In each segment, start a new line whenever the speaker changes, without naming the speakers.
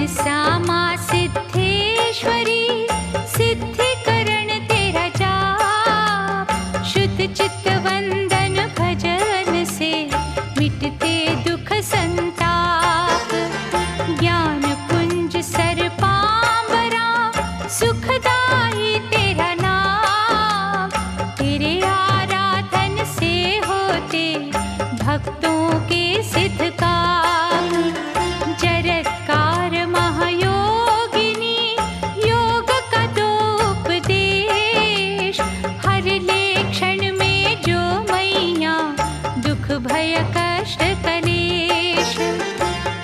मनसा सिद्धेश्वरी सिद्धिकरण तेरा जाप, शुद्ध चित्त वंदन भजन से मिटते दुख संताप। ज्ञान पुंज सर्पांबरा सुखदाई तेरा नाम, तेरे आराधन से होते भक्तों के सिद्ध काम। जरत्कार महायोगिनी योग का दो उपदेश, हर ले क्षण में जो मैया दुख भय कष्ट कलेश।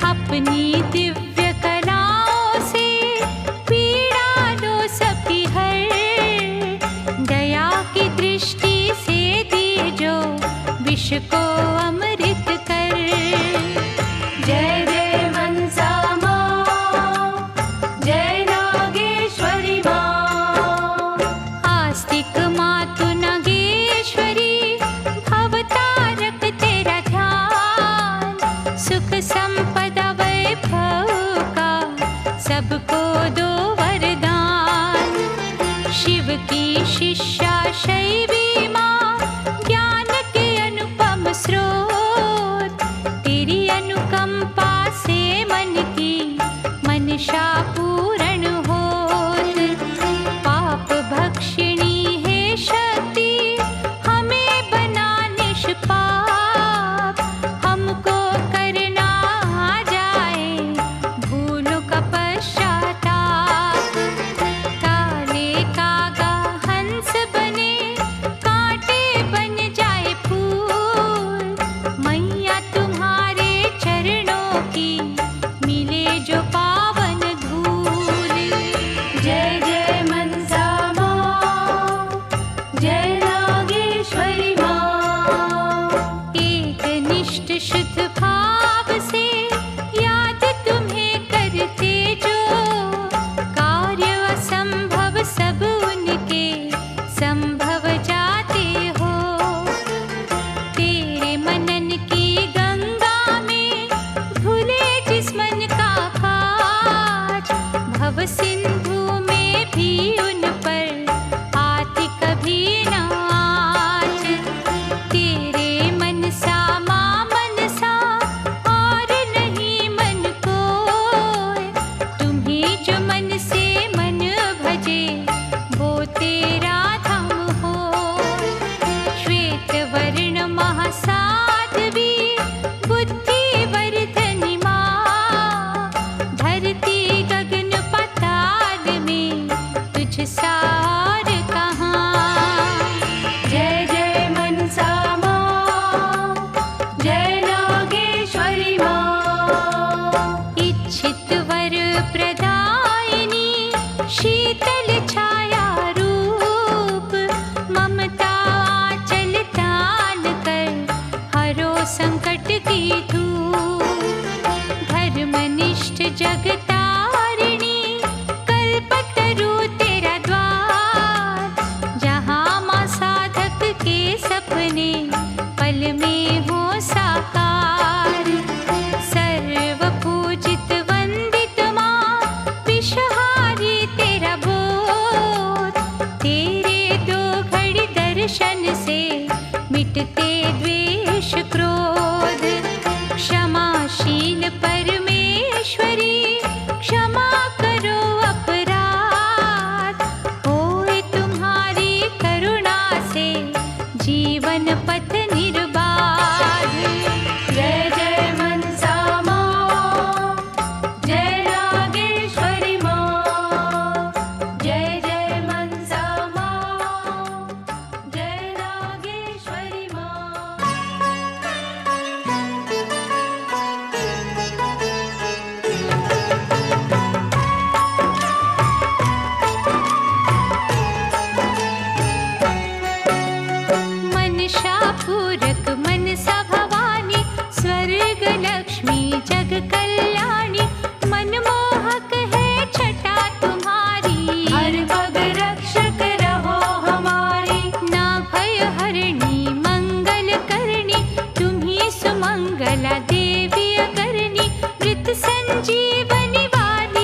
अपनी दिव्य कलाओं से पीड़ा लो सबकी हर, दया की दृष्टि से दीजो विष को अमृत कर। जय जय मनसा माँ, जय नागेश्वरी माँ। आस्तिक मातु नागेश्वरी भवतारक तेरा ध्यान, सुख संपदा वैभव का सबको दो वरदान। शिव की शिष्या शैवी माँ, ज्ञान के अनुपम स्रोत, तेरी अनुकंपा से मन की मनसा पूर्ण होत। पाप भक्षिणी है शक्ति, हमें बना निष्पाप। हमको करना आ जाए भूलों का पश्चाताप। काले कागा हंस बने, कांटे बन जाए फूल, मैया तुम्हारे चरणों की मिले जो पावन धूल। जय जय मनसा माँ, जय नागेश्वरी माँ। एक निष्ठ शुद्ध भाव से याद तुम्हें करते जो, कार्य असंभव सब उनके संभव जाते हो। तेरे मनन की गंगा में धुले जिस मन का काज, भव सिंधु में भी उन पर आती कभी न आँच। तेरे मनसा माँ मनसा और नहीं मन कोय, तुम्ही जो मन से मन भजे वो तेरा धाम हो। श्वेत वर्ण महासाध्वी बुद्धि वर्धनी माँ, धरती गगन पाताल में तुझ सार कहाँ। जय जय मनसा माँ, जय नागेश्वरी माँ। इच्छित वर प्रदायिनी शीतल छाया रूप, ममता आंचल तान कर हरो संकट की धूप। धर्मनिष्ठ जगतारिणी कल्पतरु तेरा द्वार, जहाँ माँ साधक के सपने पल में हो साकार। सर्व पूजित वंदित माँ विषहारी तेरा बोध, तेरे दो घड़ी दर्शन से मिटते द्वेष क्रोध। क्षमाशील परमेश्वरी क्षमा करो अपराध, होए तुम्हारी करुणा से जीवन पथ निर्बाध। जय जय मनसा माँ, जय नागेश्वरी माँ। जय जय मनसा माँ, जय नागेश्वरी माँ। मनसा पूरक मनसा भवानी, स्वर्ग लक्ष्मी जग कल्याणी। मनमोहक है छटा तुम्हारी, हर पग रक्षक रहो हमारी। ना भय हरणी मंगल करणी, तुम्ही सुमंगला देवी अगरणी। मृत संजीवनी वाली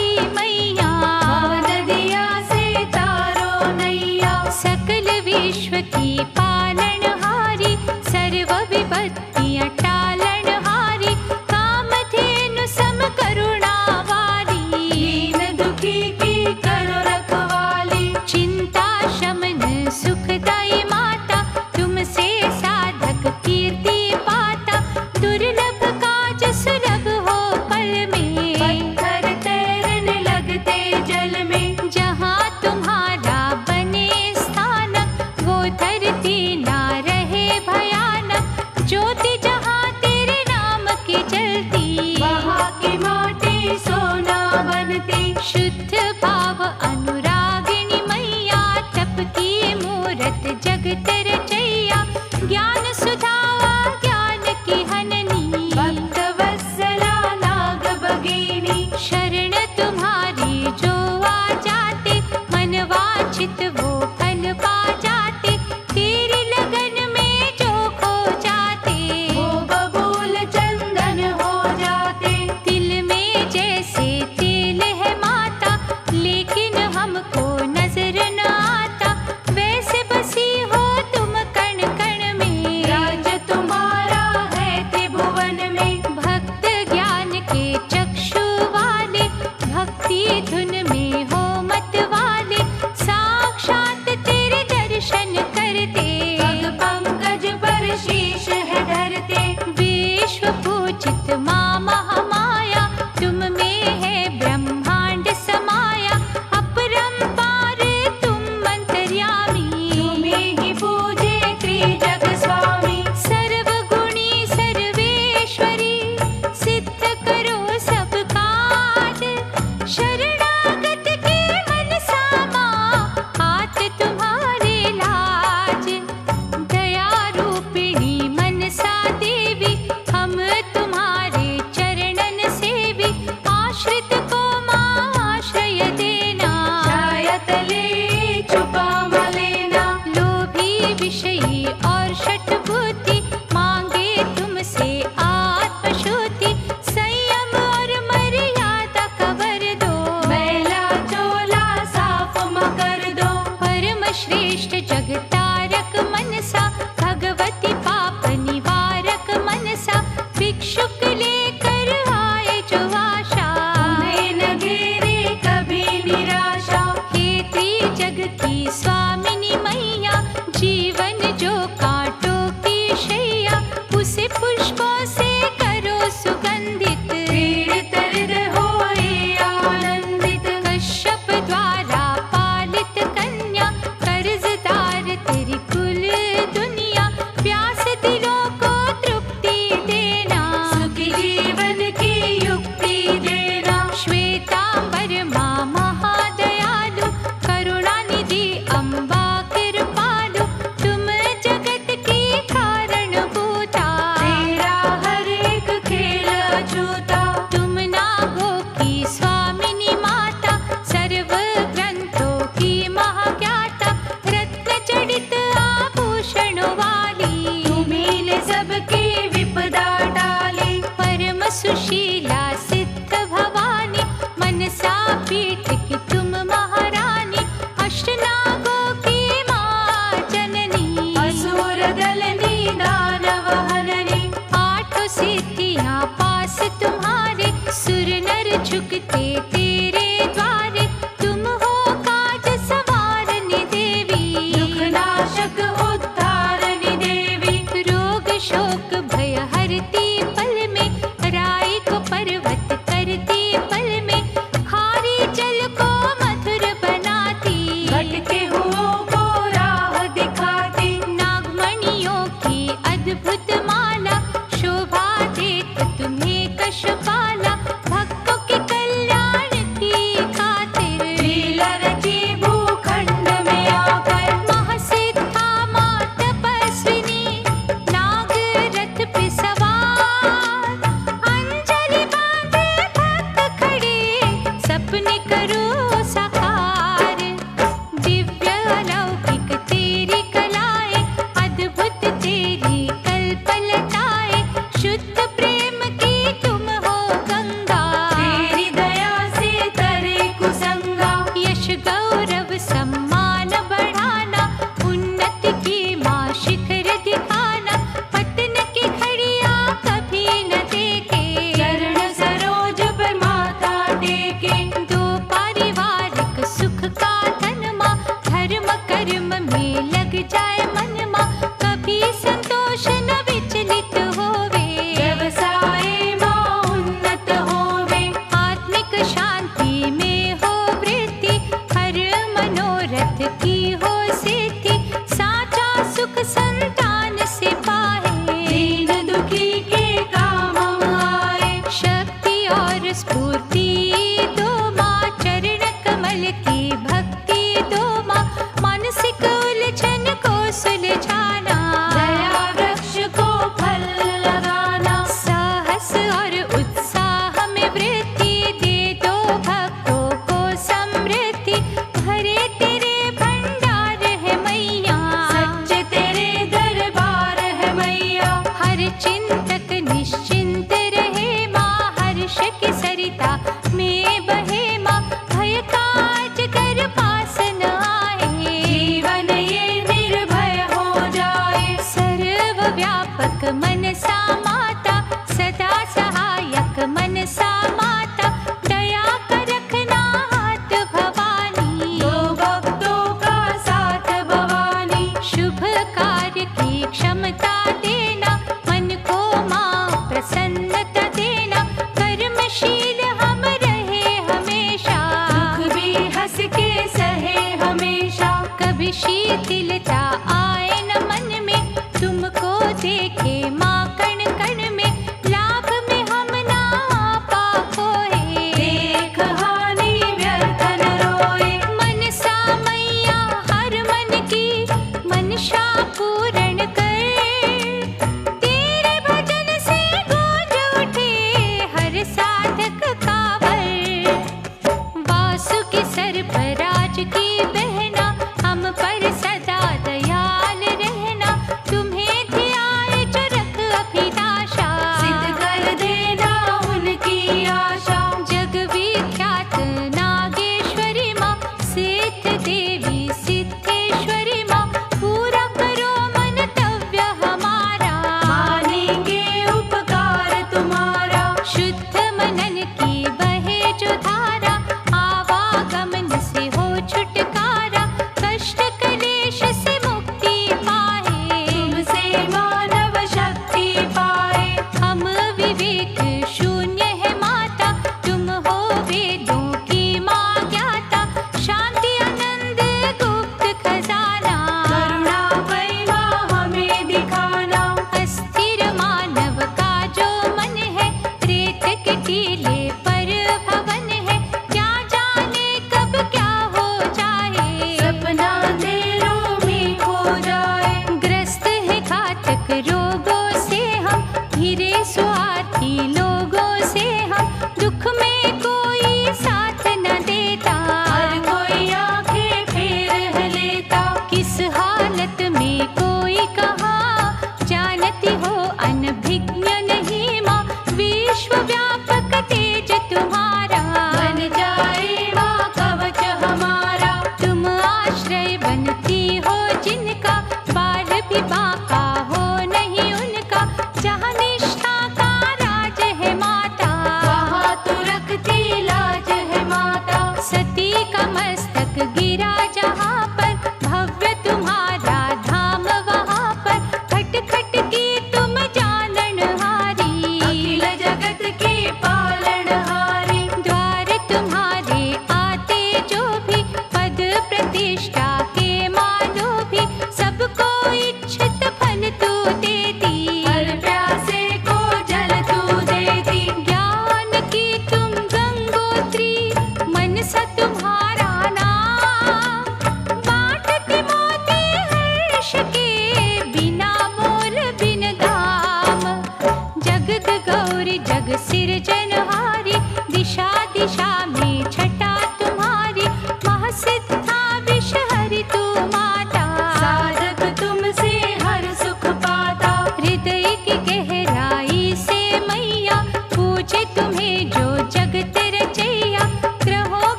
की पालनहारी, सर्व विपत्तियां टालनहारी, कामधेनु सम करुणा वाली,
दीन दुखी की करो रखवाली,
चिंता शमन सुखदाई माता, तुमसे साधक कीर्ति पाता, दुर्लभ काज सुलभ हो पल में,
पत्थर तैरने लगते जल में,
जहाँ तुम्हारा बने स्थान, वो धरती ना रहे भयानक, ज्योति जहाँ तेरे नाम की जलती,
वहाँ की माटी सोना बनती,
शुद्ध भाव अनुरागिणी मैया, तप की मूरत जगत रचैया, ज्ञान सुधा ज्ञान की हननी,
भक्त वत्सला नाग भगिनी,
शरण तुम्हारी जो आ जाते, मन वांछित वो फल पा जाते, तेरी लगन में जो खो जाते,
वो बबूल चंदन हो जाते,
दिल में जैसे तेल है माता, लेकिन हमको नजर न आता, वैसे बसी हो तुम कण कण में,
राज तुम्हारा है त्रिभुवन में,
भक्त ज्ञान के चक्षु वाले, भक्ति धुन में हो मत वाले, साक्षात तेरे दर्शन करते,
पग पंकज पर शीश है धरते,
विश्व पूजित माँ महामाया, तुम में है ब्रह्मांड समाया, अपरंपार तुम अंतर्यामी,
तुम्हें ही पूजे त्रिजग स्वामी,
सर्वगुणी सर्वेश्वरी, सिद्ध करो सब काज, शरणागत के मन सामा, हाथ तुम्हारे लाज, दया रूपिणी मनसा देवी, हम तुम्हारे चरणन सेवी, आश्रित को माँ आश्रय देना,
शायद ले छुपा मलेना,
लोभी विषयी और शठ बुद्धि, मांगे तुमसे आत्मशुद्धि, संयम और मर्यादा कवर दो,
मैला चोला साफ मकर दो,
परम श्रेष्ठ जगतारक मनसा, भगवती पाप निवारक मनसा, भिक्षुक लेकर आए जो आशा,
तुम्हें न घेरे कभी निराशा,
हे त्रिजग की स्वामिनी मैया, जीवन जो कांटों की शैया, उसे पुष्पों से करो सुगंधित,
पीड़ित हृदय होए आनंदित,
कश्यप द्वारा पालित कन्या, कर्जदार तेरी कुल दुनिया, प्यास दिलों को तृप्ति देना,
सुखी जीवन की युक्ति देना,
श्वेतांबर माँ महादयालु, करुणा निधि अम्बा कृपालु, तुम जगत की कारण भूता,
तेरा हर एक खेल अछूता,
तुम नागों की स्वामिनी माता, सर्व ग्रंथों की महाज्ञाता, रत्न जड़ित आभूषणों वाली,
तुम्हीं ने सबकी विपदा टाली,
परम सुशीला सिद्ध भवानी, मनसा पीठ की तुम महारानी, अष्टनागों की माँ जननी,
असुर दलनी दानव हरनी,
आठों सिद्धियाँ पास तुम्हारे, सुर नर झुकते तेरे द्वारे, तुम हो काज सवारनी देवी,
दुख नाशक उद्धारणी देवी,
रोग शोक भय हरती पल में, राई को पर्वत करती पल में, खारी जल को मधुर बनाती,
भटके हुओं को राह दिखाती,
नागमणियों की अद्भुत माला, शोभा देत तुम्हें कशपाला, भक्तों के कल्याण शीघ्रता आए न मन में, तुमको देखे माँ कण कण में, लाभ में हम ना पा खोए।
देख हानि व्यर्थ न रोए,
मनसा मैया हर मन की मनशा पूर्ण कर, तेरे भजन से गूंज उठे हर साधक का वर। वासुकी सर्पराज की बहना हम पर सदा दया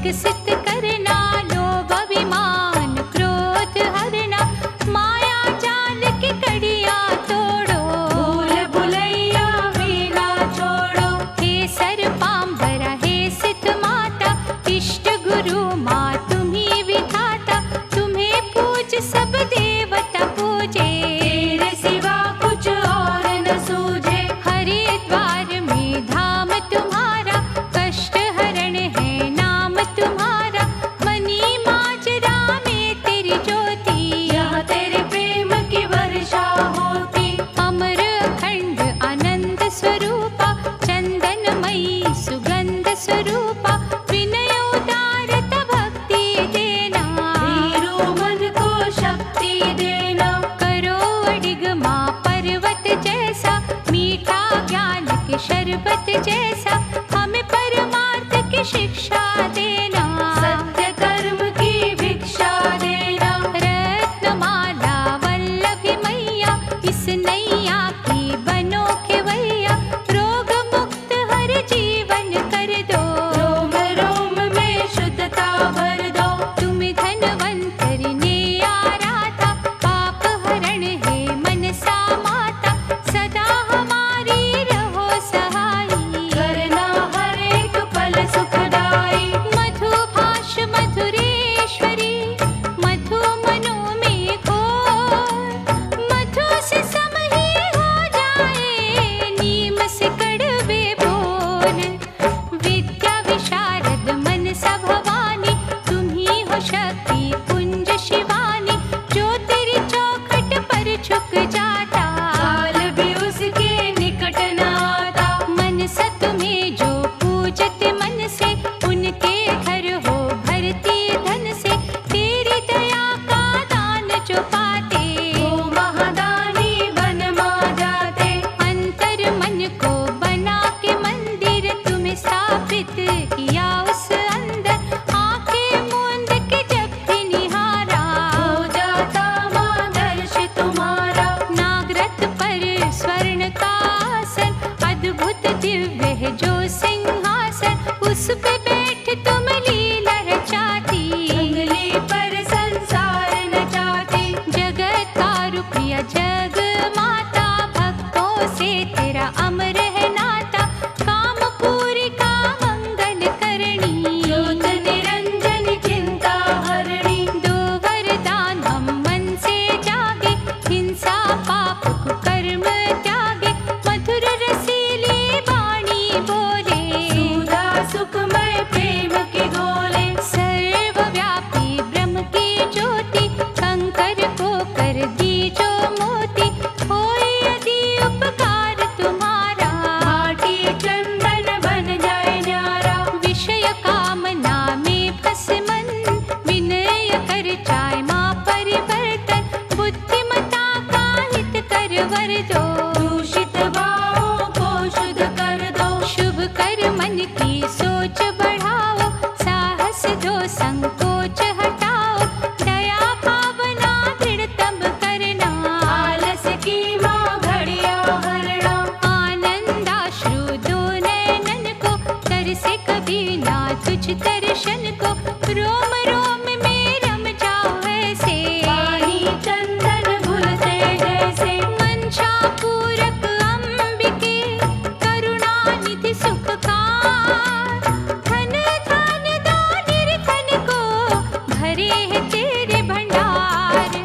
विकसित करना, लोभ अभिमान क्रोध हरना, माया जाल की कड़ियाँ तोड़ो,
भूल भुलैया वीणा छोड़ो।
हे सर्पांबरा हे सिद्ध माता, इष्ट गुरु माँ तुम्ही विधाता, तुम्हें पूज सब देवता पूजे,
तेरे सिवा कुछ और न सूझे।
हरिद्वार में धाम तुम्हारा, कष्ट हरण है नाम तुम्हारा, मनी माजरा में तेरी ज्योति,
यहाँ तेरे प्रेम की वर्षा होती।
अमर अखंड आनंद स्वरूपा, चंदनमयी सुगंध स्वरूपा, विनय उदारता भक्ति देना,
वीरू मन को शक्ति देना।
करो अडिगमा पर्वत जैसा, मीठा ज्ञान के शरबत जैसा, हमें परमार्थ की शिक्षा देना,
सत्य कर्म की भिक्षा देना।
रत्नमाला वल्लभी मैया, इस नैया की बनो खेवैया, रोग मुक्त हर जीवन कर दो,
रोम रोम में शुद्धता भर दो।
तुम धनवंतरि ने आराधा, पाप हरण है मनसा माता, सदा हमारी रहो सहाई,
करना हर एक पल सुखदाई।
मधुभाष मधुरेश्वरी, मधु मनु में घोर, मधु से सम ही हो जाए, नीम से कड़वे बोल, विद्या विशारद मनसा भवानी, तुम ही हो शक्ति कुंज शिवानी, जो तेरी चौखट पर झुक जाता,
काल भी उसके निकट न आता।
मनसा तुम्हें जो पूजत मन से, उनके घर हो भरती धन से, तेरी दया का दान जो पाते,
वो महादानी बन मा जाते।
अंतर मन को बना के मंदिर तुम्हें स्थापित किया उस अंदर, आंखें मूंद के जब भी निहारा,
हो जाता माँ दर्श तुम्हारा।
नागरथ पर स्वर्ण का आसन, अद्भुत दिव्य है जो सिंहासन, उस पे बैठ तुम लीला रचाती,
उंगली पर संसार नचाती।
जगत तारु प्रिया जग माता, भक्तों से तेरा अमर है नाता, कामपुरी का मंगल करनी,
ज्योत निरंजन चिंता हरणी।
दो वरदान हम मन से जागे, हिंसा पाप कुकर्म त्यागे, मधुर रसीली वाणी बोले,
सुधा सुखमय प्रेम के गोले।
सर्वव्यापी ब्रह्म की ज्योति, कंकर को कर दी जो मोती, होए यदि उपकार तुम्हारा,
माटी चंदन बन जाए न्यारा।
विषय कामना में फंस मन, विनय कर जाए माँ परिवर्तन, बुद्धिमता का हित कर वर दो,
दूषित भावों को शुद्ध कर दो।
शुभ कर मन की सोच बढ़ाओ, साहस दो संकोच हटाओ, दया भावना दृढ़तम करना,
आलस की माँ घड़िया हरना।
आनंदाश्रु दो नैनन को, तरसे कभी ना तुझ दर्शन को, रोम रोम में रम जाओ ऐसे,
पानी चंदन घुलते जैसे।
मंशा पूरक अंबिके, करुणानिधि सुखकार, धन धन दान निर्धन को, भरे है तेरे भंडार,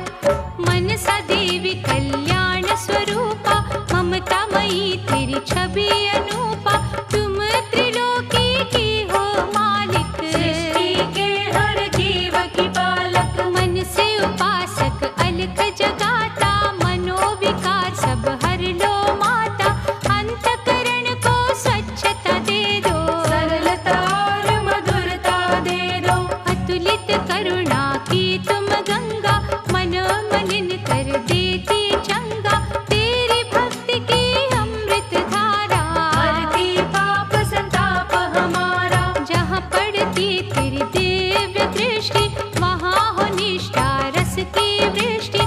मनसा देवी कल्याण स्वरूपा, ममतामयी तेरी छवि अनूपा, तुम त्रिलोकी की हो मालिक,
सृष्टि के हर जीव की पालक।
मन से उपासक अलख जगाता, मनोविकार सब हर लो माता, अंतकरण को स्वच्छता दे दो,
सरलता और मधुरता दे दो।
अतुलित करुणा की तुम गंगा, मन मलिन कर देती चंगा, तेरी भक्ति की अमृत धारा,
हरती पाप संताप हमारा।
जहाँ पड़ती तेरी दिव्य दृष्टि, वहाँ हो निष्ठा रस की वृष्टि,